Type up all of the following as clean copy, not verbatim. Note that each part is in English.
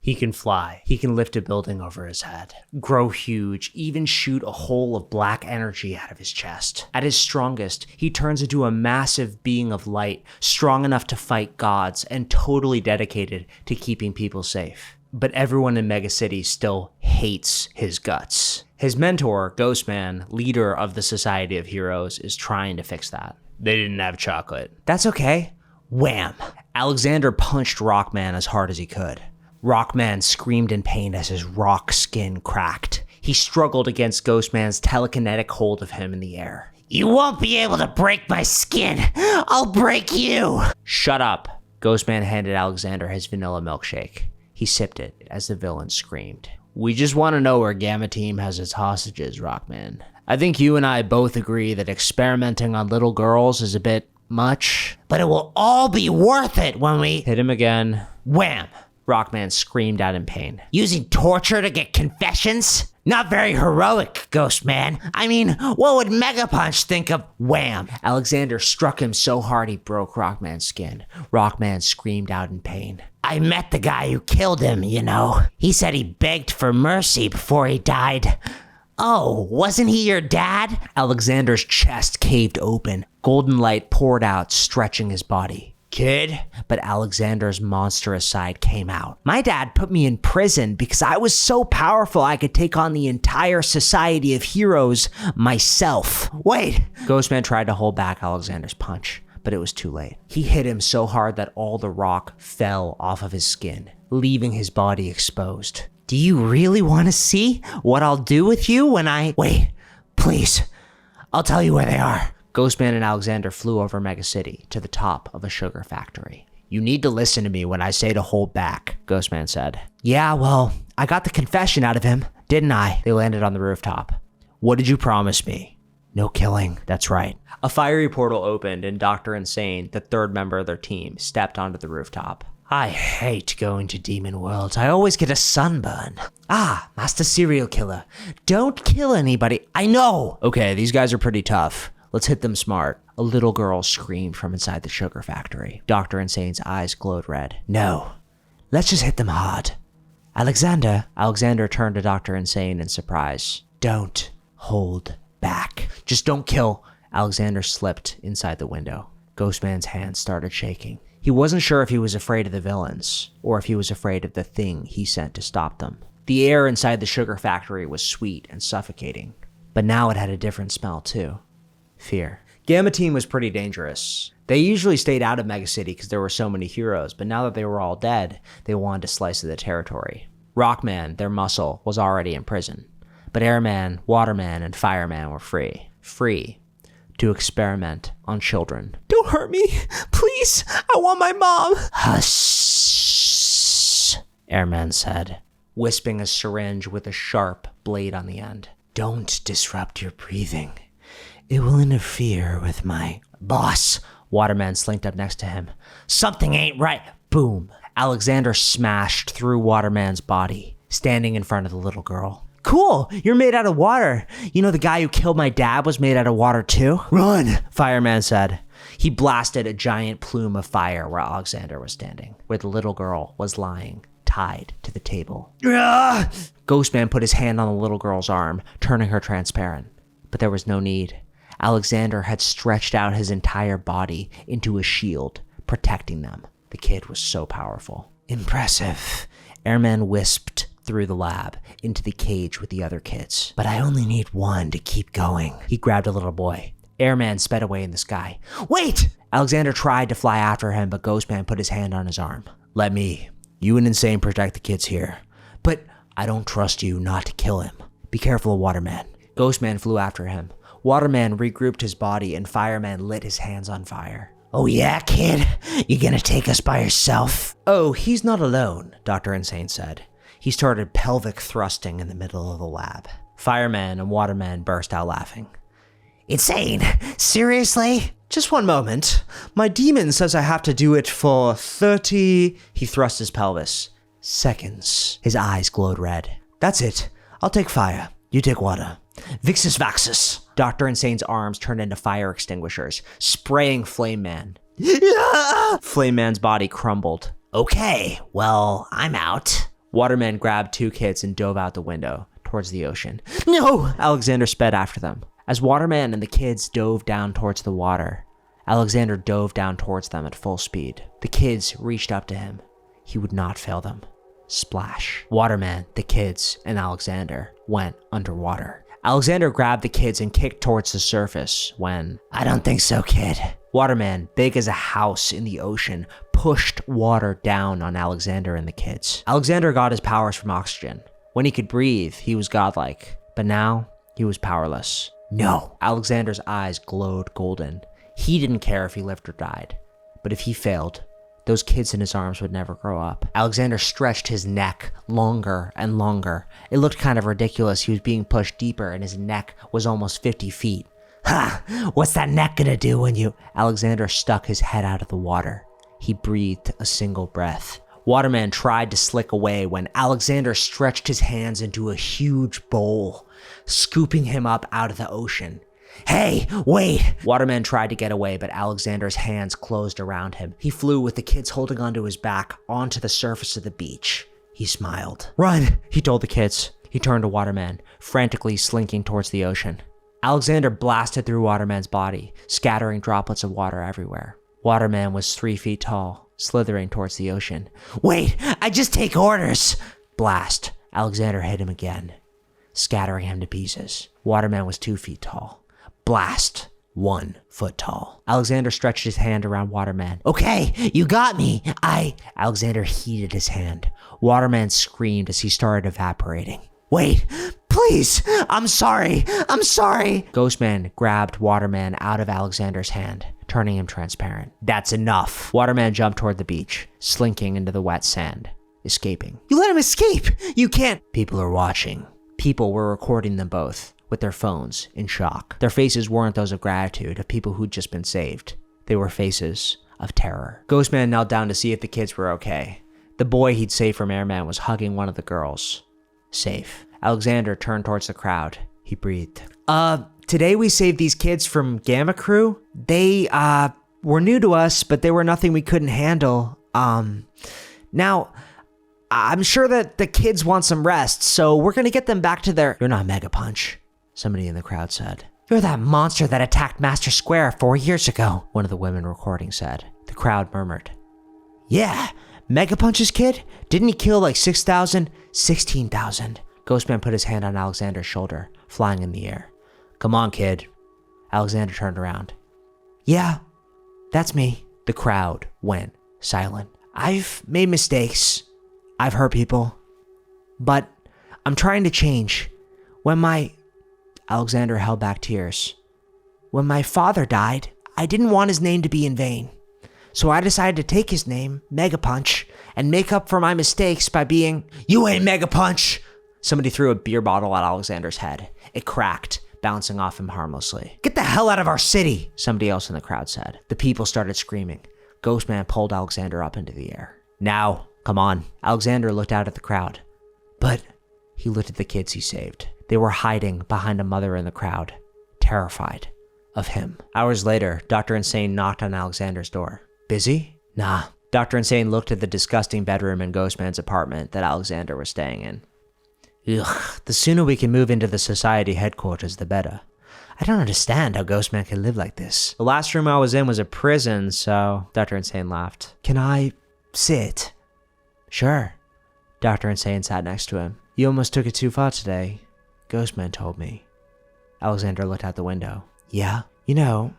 He can fly. He can lift a building over his head, grow huge, even shoot a hole of black energy out of his chest. At his strongest, he turns into a massive being of light, strong enough to fight gods and totally dedicated to keeping people safe. But everyone in Mega City still hates his guts. His mentor, Ghostman, leader of the Society of Heroes, is trying to fix that. They didn't have chocolate. That's okay. Wham! Alexander punched Rockman as hard as he could. Rockman screamed in pain as his rock skin cracked. He struggled against Ghostman's telekinetic hold of him in the air. You won't be able to break my skin. I'll break you. Shut up. Ghostman handed Alexander his vanilla milkshake. He sipped it as the villain screamed. We just want to know where Gamma Team has its hostages, Rockman. I think you and I both agree that experimenting on little girls is a bit much. But it will all be worth it when we... Hit him again. Wham! Rockman screamed out in pain. Using torture to get confessions? Not very heroic, Ghostman. I mean, what would Mega Punch think of wham? Alexander struck him so hard he broke Rockman's skin. Rockman screamed out in pain. I met the guy who killed him, you know. He said he begged for mercy before he died. Oh, wasn't he your dad? Alexander's chest caved open. Golden light poured out, stretching his body. Kid? But Alexander's monstrous side came out. My dad put me in prison because I was so powerful I could take on the entire Society of Heroes myself. Wait! Ghostman tried to hold back Alexander's punch, but it was too late. He hit him so hard that all the rock fell off of his skin, leaving his body exposed. Do you really want to see what I'll do with you when I... Wait, please. I'll tell you where they are. Ghostman and Alexander flew over Mega City to the top of a sugar factory. You need to listen to me when I say to hold back, Ghostman said. Yeah, well, I got the confession out of him, didn't I? They landed on the rooftop. What did you promise me? No killing, that's right. A fiery portal opened and Dr. Insane, the third member of their team, stepped onto the rooftop. I hate going to demon worlds. I always get a sunburn. Ah, Master Serial Killer. Don't kill anybody. I know. Okay, these guys are pretty tough. Let's hit them smart. A little girl screamed from inside the sugar factory. Dr. Insane's eyes glowed red. No, let's just hit them hard. Alexander turned to Dr. Insane in surprise. Don't hold back. Just don't kill. Alexander slipped inside the window. Ghostman's hands started shaking. He wasn't sure if he was afraid of the villains, or if he was afraid of the thing he sent to stop them. The air inside the sugar factory was sweet and suffocating, but now it had a different smell too. Fear. Gamma Team was pretty dangerous. They usually stayed out of Mega City because there were so many heroes, but now that they were all dead, they wanted a slice of the territory. Rockman, their muscle, was already in prison, but Airman, Waterman, and Fireman were free. Free to experiment on children. Don't hurt me, please. I want my mom. Hush, Airman said, wisping a syringe with a sharp blade on the end. Don't disrupt your breathing. It will interfere with my... Boss! Waterman slinked up next to him. Something ain't right. Boom. Alexander smashed through Waterman's body, standing in front of the little girl. Cool, you're made out of water. You know the guy who killed my dad was made out of water too? Run, Fireman said. He blasted a giant plume of fire where Alexander was standing, where the little girl was lying, tied to the table. Ghostman put his hand on the little girl's arm, turning her transparent. But there was no need. Alexander had stretched out his entire body into a shield, protecting them. The kid was so powerful. Impressive. Airman wisped through the lab into the cage with the other kids. But I only need one to keep going. He grabbed a little boy. Airman sped away in the sky. Wait! Alexander tried to fly after him, but Ghostman put his hand on his arm. Let me. You and Insane protect the kids here. But I don't trust you not to kill him. Be careful of Waterman. Ghostman flew after him. Waterman regrouped his body and Fireman lit his hands on fire. Oh yeah, kid? You gonna take us by yourself? Oh, he's not alone, Dr. Insane said. He started pelvic thrusting in the middle of the lab. Fireman and Waterman burst out laughing. Insane? Seriously? Just one moment. My demon says I have to do it for 30... He thrust his pelvis. Seconds. His eyes glowed red. That's it. I'll take fire. You take water. Vixus Vaxus. Dr. Insane's arms turned into fire extinguishers, spraying Flame Man. Flame Man's body crumbled. Okay, well, I'm out. Waterman grabbed 2 kids and dove out the window towards the ocean. No! Alexander sped after them. As Waterman and the kids dove down towards the water, Alexander dove down towards them at full speed. The kids reached up to him. He would not fail them. Splash. Waterman, the kids, and Alexander went underwater. Alexander grabbed the kids and kicked towards the surface when, I don't think so, kid. Waterman, big as a house in the ocean, pushed water down on Alexander and the kids. Alexander got his powers from oxygen. When he could breathe, he was godlike, but now he was powerless. No. Alexander's eyes glowed golden. He didn't care if he lived or died, but if he failed, those kids in his arms would never grow up. Alexander stretched his neck longer and longer. It looked kind of ridiculous. He was being pushed deeper and his neck was almost 50 feet. Ha! What's that neck gonna do when you... Alexander stuck his head out of the water. He breathed a single breath. Waterman tried to slick away when Alexander stretched his hands into a huge bowl, scooping him up out of the ocean. Hey, wait! Waterman tried to get away, but Alexander's hands closed around him. He flew with the kids holding onto his back onto the surface of the beach. He smiled. Run, he told the kids. He turned to Waterman, frantically slinking towards the ocean. Alexander blasted through Waterman's body, scattering droplets of water everywhere. Waterman was 3 feet tall, slithering towards the ocean. Wait, I just take orders! Blast. Alexander hit him again, scattering him to pieces. Waterman was 2 feet tall. Blast. 1 foot tall. Alexander stretched his hand around Waterman. Okay, you got me. Alexander heated his hand. Waterman screamed as he started evaporating. Wait, please, I'm sorry. Ghostman grabbed Waterman out of Alexander's hand, turning him transparent. That's enough. Waterman jumped toward the beach, slinking into the wet sand, escaping. You let him escape. You can't. People are watching. People were recording them both, with their phones, in shock. Their faces weren't those of gratitude, of people who'd just been saved. They were faces of terror. Ghostman knelt down to see if the kids were okay. The boy he'd saved from Airman was hugging one of the girls. Safe. Alexander turned towards the crowd. He breathed. Today we saved these kids from Gamma Crew. They, were new to us, but they were nothing we couldn't handle. Now, I'm sure that the kids want some rest, so we're gonna get them back to their... You're not Mega Punch, somebody in the crowd said. You're that monster that attacked Master Square 4 years ago, one of the women recording said. The crowd murmured. Yeah, Mega Punch's kid? Didn't he kill like 6,000? 16,000. Ghostman put his hand on Alexander's shoulder, flying in the air. Come on, kid. Alexander turned around. Yeah, that's me. The crowd went silent. I've made mistakes. I've hurt people. But I'm trying to change. Alexander held back tears. When my father died, I didn't want his name to be in vain. So I decided to take his name, Mega Punch, and make up for my mistakes by being, You ain't Mega Punch! Somebody threw a beer bottle at Alexander's head. It cracked, bouncing off him harmlessly. Get the hell out of our city, somebody else in the crowd said. The people started screaming. Ghostman pulled Alexander up into the air. Now, come on. Alexander looked out at the crowd. But he looked at the kids he saved. They were hiding behind a mother in the crowd, terrified of him. Hours later, Dr. Insane knocked on Alexander's door. Busy? Nah. Dr. Insane looked at the disgusting bedroom in Ghostman's apartment that Alexander was staying in. Ugh, the sooner we can move into the society headquarters, the better. I don't understand how Ghostman can live like this. The last room I was in was a prison, so... Dr. Insane laughed. Can I sit? Sure. Dr. Insane sat next to him. You almost took it too far today, Ghostman told me. Alexander looked out the window. Yeah? You know,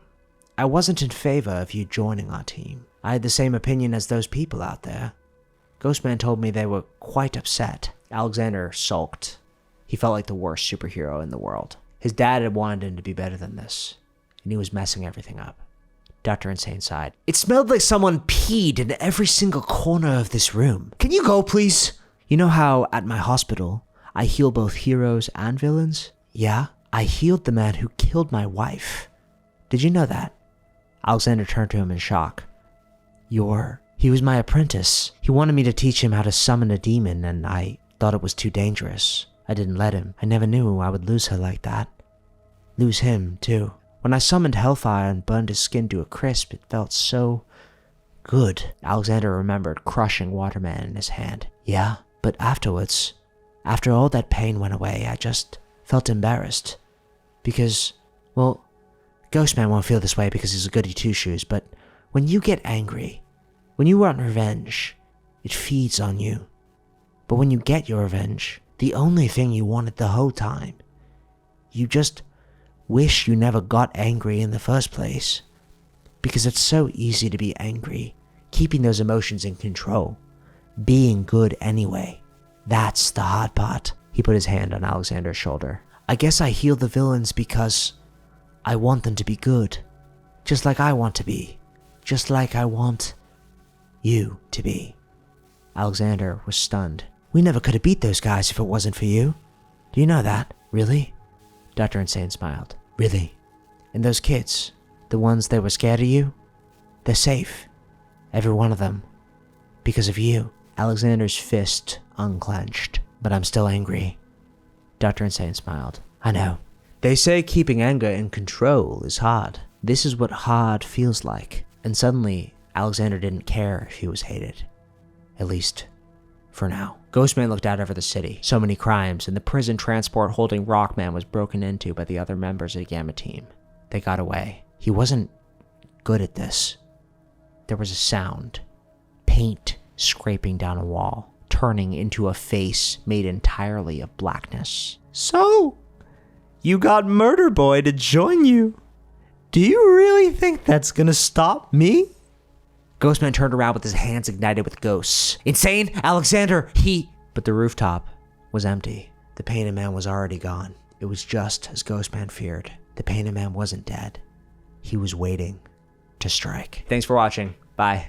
I wasn't in favor of you joining our team. I had the same opinion as those people out there. Ghostman told me they were quite upset. Alexander sulked. He felt like the worst superhero in the world. His dad had wanted him to be better than this, and he was messing everything up. Dr. Insane sighed. It smelled like someone peed in every single corner of this room. Can you go, please? You know how at my hospital, I heal both heroes and villains? Yeah, I healed the man who killed my wife. Did you know that? Alexander turned to him in shock. He was my apprentice. He wanted me to teach him how to summon a demon, and I thought it was too dangerous. I didn't let him. I never knew I would lose her like that. Lose him, too. When I summoned Hellfire and burned his skin to a crisp, it felt so good. Alexander remembered crushing Waterman in his hand. Yeah, But afterwards, after all that pain went away, I just felt embarrassed. Because, well, Ghostman won't feel this way because he's a goody two-shoes, but when you get angry, when you want revenge, it feeds on you. But when you get your revenge, the only thing you wanted the whole time, you just wish you never got angry in the first place. Because it's so easy to be angry, keeping those emotions in control, being good anyway. That's the hard part. He put his hand on Alexander's shoulder. I guess I heal the villains because I want them to be good. Just like I want to be. Just like I want you to be. Alexander was stunned. We never could have beat those guys if it wasn't for you. Do you know that? Really? Dr. Insane smiled. Really? And those kids, the ones that were scared of you, they're safe. Every one of them. Because of you. Alexander's fist unclenched. But I'm still angry. Dr. Insane smiled. I know. They say keeping anger in control is hard. This is what hard feels like. And suddenly, Alexander didn't care if he was hated. At least, for now. Ghostman looked out over the city. So many crimes, and the prison transport holding Rockman was broken into by the other members of the Gamma team. They got away. He wasn't good at this. There was a sound. Paint scraping down a wall, turning into a face made entirely of blackness. So, you got Murder Boy to join you. Do you really think that's gonna stop me? Ghostman turned around with his hands ignited with ghosts. Insane! Alexander! But the rooftop was empty. The Painted Man was already gone. It was just as Ghostman feared. The Painted Man wasn't dead. He was waiting to strike. Thanks for watching. Bye.